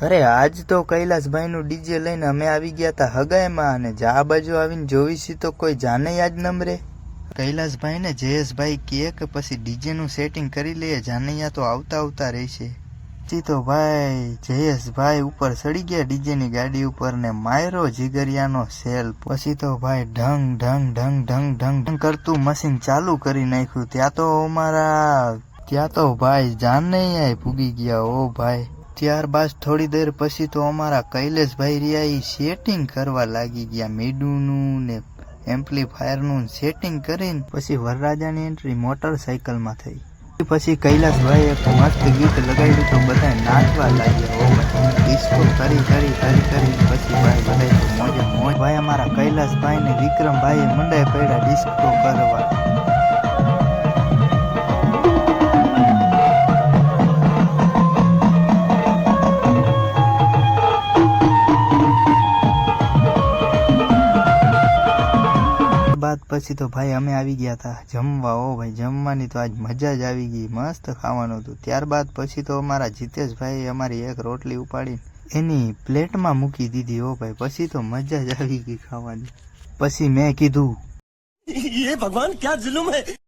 અરે આજ તો કૈલાસભાઈનું ડીજે લઈને અમે આવી ગયા હતા હગાઈમાં, અને જા બાજુ આવીને જોઈશી તો કોઈ જાને યાદ નમરે. કૈલાસભાઈને જયેશભાઈ કહે કે પછી ડીજેનું સેટિંગ કરી લઈએ, જાનૈયા તો આવતા રહેશે. પછી તો ભાઈ જયેશભાઈ ઉપર ચડી ગયા ડીજેની ગાડી ઉપર ને માયરો જીગરિયાનો સેલ. પછી તો ભાઈ ઢંગ ઢંગ ઢંગ ઢંગ ઢંગ ઢંગ કરતું મશીન ચાલુ કરી નાખ્યું. ત્યાં તો ભાઈ જાનૈયા પૂગી ગયા. ઓ ભાઈ ત્યારબાદ થોડી દેર પછી તો અમારા કૈલેશભાઈ રહ્યા એ સેટિંગ કરવા લાગી ગયા. મીડુનું ને એમ્પ્લીફાયરનું સેટિંગ કરીને પછી વરરાજાની એન્ટ્રી મોટરસાઇકલમાં થઈ. પછી કૈલાસભાઈ એક મસ્ત ગીત લગાવ્યું તો બધા નાચવા લાગ્યા. ઓ ભાઈ ડિસ્કો કરી પછી ભાઈ બધા તો મોજે મોજ. ભાઈ અમારા કૈલાસભાઈ ને વિક્રમભાઈ મંડાઈ પડ્યા ડિસ્કો કરવા. બાદ પછી તો ભાઈ અમે આવી ગયા હતા જમવા. ઓ ભાઈ જમવાની તો આજ મજા જ આવી ગઈ, મસ્ત ખાવાનું હતું. ત્યારબાદ પછી તો અમારા જીતેશભાઈ અમારી એક રોટલી ઉપાડીને એની પ્લેટમાં મૂકી દીધી. ઓ ભાઈ પછી તો મજા જ આવી ગઈ ખાવાની. પછી મેં કીધું, ये भगवान क्या जुल्म है।